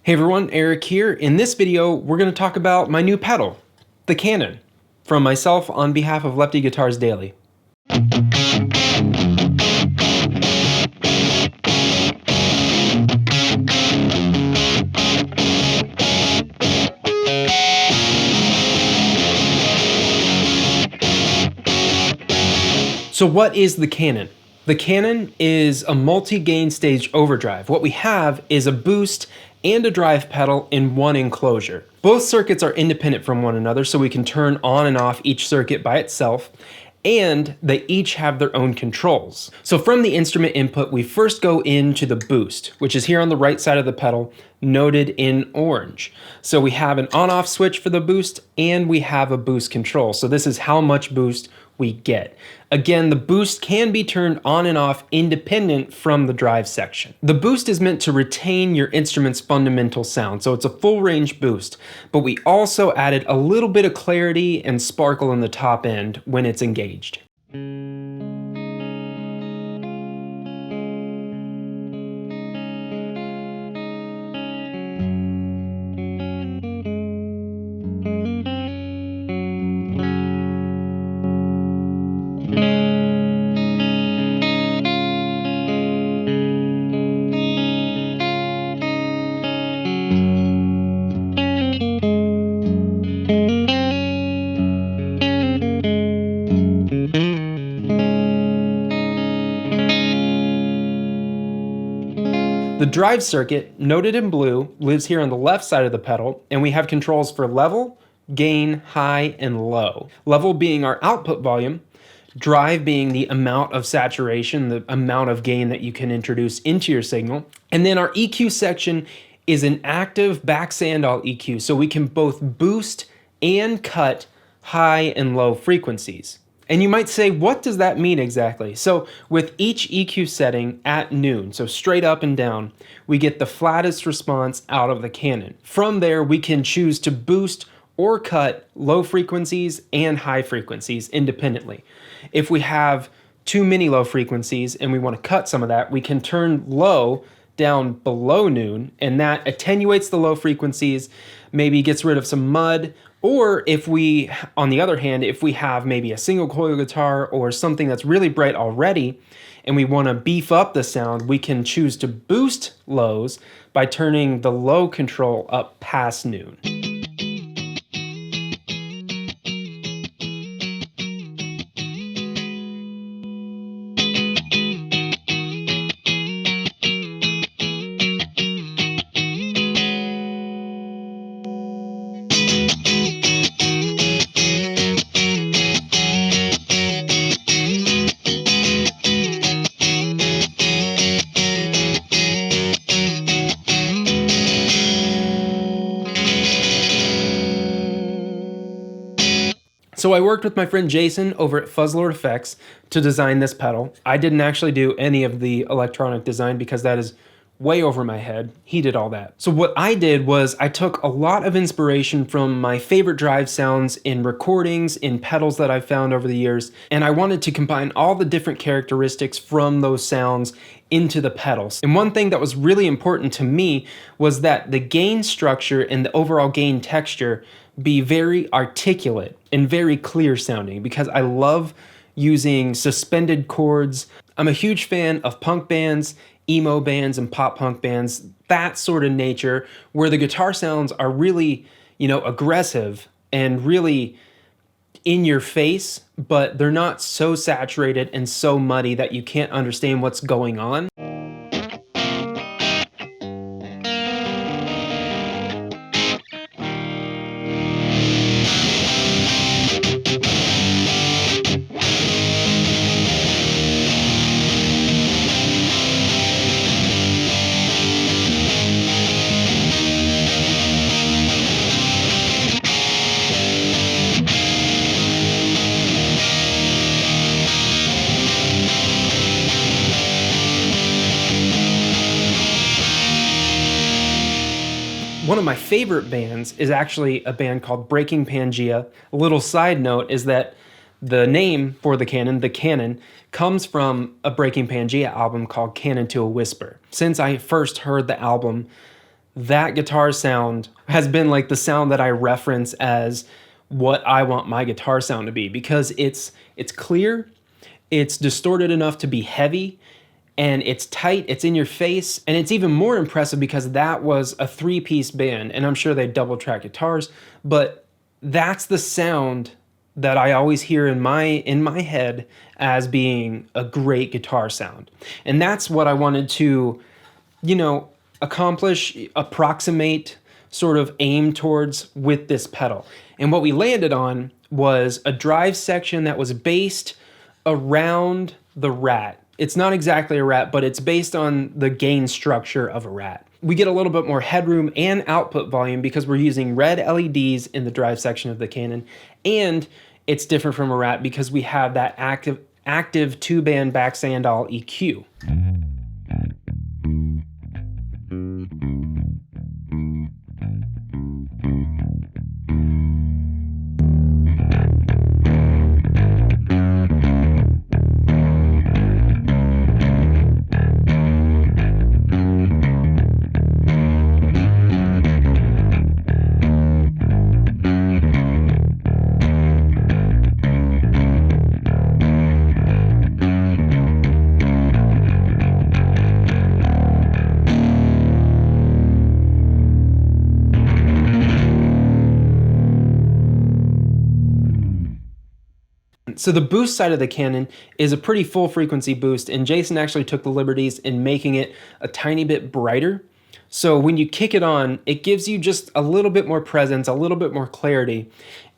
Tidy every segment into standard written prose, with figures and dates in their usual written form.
Hey everyone, Eric here. In this video, we're going to talk about my new pedal, the Cannon, from myself on behalf of Lefty Guitars Daily. So what is the Cannon? The Cannon is a multi-gain stage overdrive. What we have is a boost and a drive pedal in one enclosure. Both circuits are independent from one another, so we can turn on and off each circuit by itself, and they each have their own controls. So from the instrument input, we first go into the boost, which is here on the right side of the pedal, noted in orange. So we have an on-off switch for the boost, and we have a boost control. So this is how much boost we get. Again, the boost can be turned on and off independent from the drive section. The boost is meant to retain your instrument's fundamental sound, so it's a full range boost, but we also added a little bit of clarity and sparkle in the top end when it's engaged. The drive circuit, noted in blue, lives here on the left side of the pedal, and we have controls for level, gain, high, and low. Level being our output volume, drive being the amount of saturation, the amount of gain that you can introduce into your signal. And then our EQ section is an active back sandal EQ, so we can both boost and cut high and low frequencies. And you might say, what does that mean exactly? So with each EQ setting at noon, so straight up and down, we get the flattest response out of the Cannon. From there, we can choose to boost or cut low frequencies and high frequencies independently. If we have too many low frequencies and we want to cut some of that, we can turn low down below noon, and that attenuates the low frequencies, maybe gets rid of some mud. Or if we, on the other hand, if we have maybe a single coil guitar or something that's really bright already and we want to beef up the sound, we can choose to boost lows by turning the low control up past noon. So I worked with my friend Jason over at Fuzzlord Effects to design this pedal. I didn't actually do any of the electronic design because that is way over my head. He did all that. So what I did was I took a lot of inspiration from my favorite drive sounds in recordings, in pedals that I've found over the years, and I wanted to combine all the different characteristics from those sounds into the pedals. And one thing that was really important to me was that the gain structure and the overall gain texture be very articulate and very clear sounding, because I love using suspended chords. I'm a huge fan of punk bands, emo bands, and pop punk bands, that sort of nature, where the guitar sounds are really, aggressive and really in your face, but they're not so saturated and so muddy that you can't understand what's going on. One of my favorite bands is actually a band called Breaking Pangea. A little side note is that the name for the Cannon, comes from a Breaking Pangea album called Cannon to a Whisper. Since I first heard the album, that guitar sound has been like the sound that I reference as what I want my guitar sound to be, because it's clear, it's distorted enough to be heavy, and it's tight, it's in your face, and it's even more impressive because that was a three-piece band, and I'm sure they double track guitars, but that's the sound that I always hear in my head as being a great guitar sound. And that's what I wanted to, accomplish, approximate, sort of aim towards with this pedal. And what we landed on was a drive section that was based around the Rat. It's not exactly a Rat, but it's based on the gain structure of a Rat. We get a little bit more headroom and output volume because we're using red LEDs in the drive section of the Canon, and it's different from a Rat because we have that active two-band back Sandal EQ. So the boost side of the Canon is a pretty full frequency boost, and Jason actually took the liberties in making it a tiny bit brighter. So when you kick it on, it gives you just a little bit more presence, a little bit more clarity.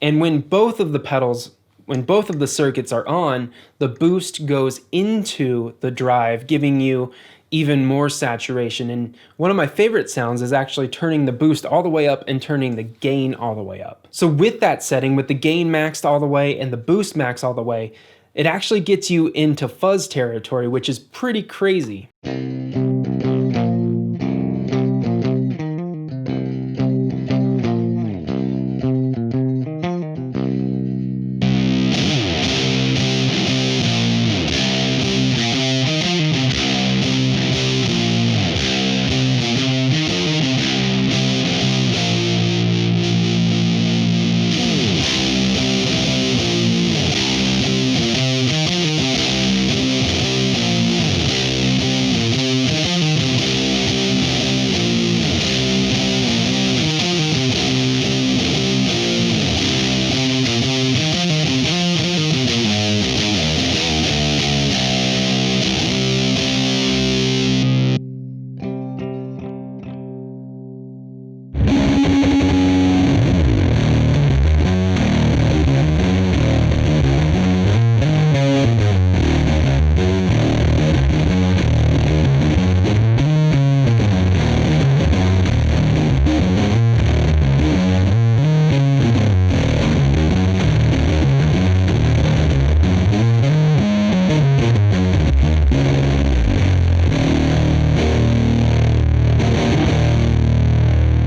And when both of the circuits are on, the boost goes into the drive, giving you even more saturation. And one of my favorite sounds is actually turning the boost all the way up and turning the gain all the way up. So with that setting, with the gain maxed all the way and the boost maxed all the way, it actually gets you into fuzz territory, which is pretty crazy.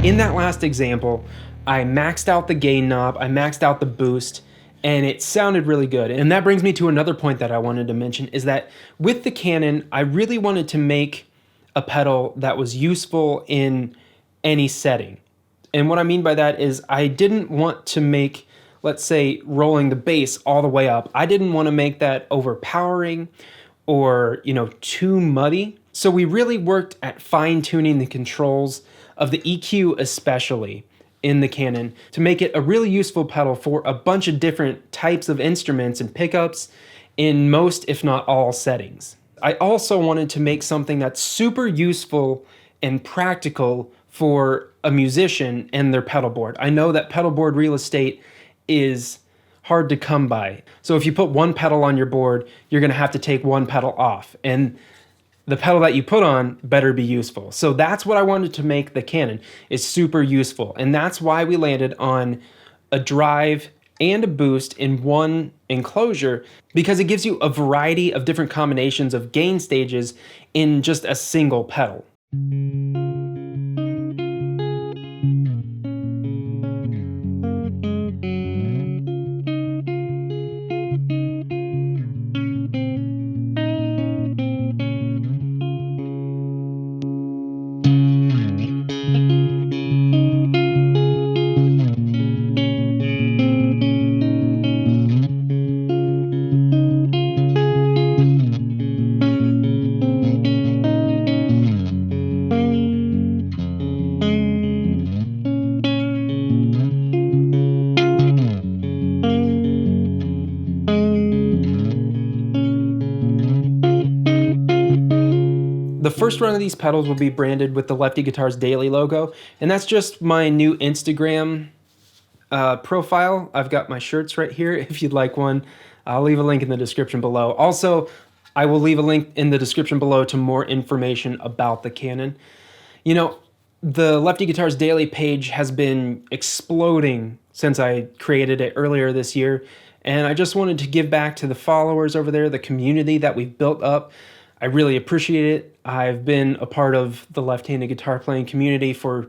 In that last example, I maxed out the gain knob, I maxed out the boost, and it sounded really good. And that brings me to another point that I wanted to mention, is that with the Canon, I really wanted to make a pedal that was useful in any setting. And what I mean by that is I didn't want to make, let's say, rolling the bass all the way up. I didn't want to make that overpowering or, too muddy. So we really worked at fine-tuning the controls of the EQ especially in the Canon to make it a really useful pedal for a bunch of different types of instruments and pickups in most, if not all, settings. I also wanted to make something that's super useful and practical for a musician and their pedal board. I know that pedal board real estate is hard to come by. So if you put one pedal on your board, you're gonna have to take one pedal off. And the pedal that you put on better be useful. So that's what I wanted to make the Canon, is super useful. And that's why we landed on a drive and a boost in one enclosure, because it gives you a variety of different combinations of gain stages in just a single pedal. first run of these pedals will be branded with the Lefty Guitars Daily logo, and that's just my new Instagram profile. I've got my shirts right here if you'd like one. I'll leave a link in the description below. Also, I will leave a link in the description below to more information about the Canon. You know, the Lefty Guitars Daily page has been exploding since I created it earlier this year, and I just wanted to give back to the followers over there, the community that we've built up. I really appreciate it. I've been a part of the left-handed guitar playing community for,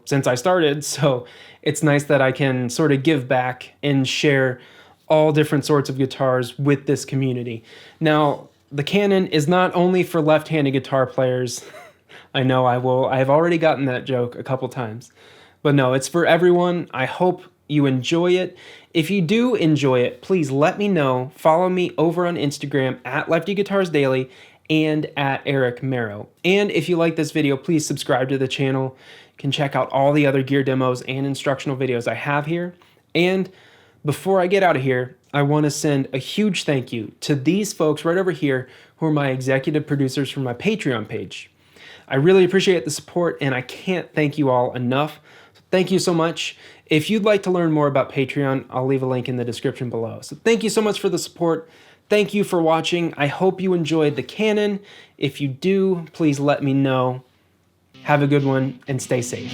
since I started, so it's nice that I can sort of give back and share all different sorts of guitars with this community. Now, the Canon is not only for left-handed guitar players. I know I've already gotten that joke a couple times. But no, it's for everyone. I hope you enjoy it. If you do enjoy it, please let me know. Follow me over on Instagram at Lefty Guitars Daily and at Eric Merrow. And if you like this video, please subscribe to the channel. You can check out all the other gear demos and instructional videos I have here. And before I get out of here, I want to send a huge thank you to these folks right over here who are my executive producers for my Patreon page. I really appreciate the support, and I can't thank you all enough. So thank you so much. If you'd like to learn more about Patreon, I'll leave a link in the description below. So thank you so much for the support. Thank you for watching. I hope you enjoyed the Canon. If you do, please let me know. Have a good one, and stay safe.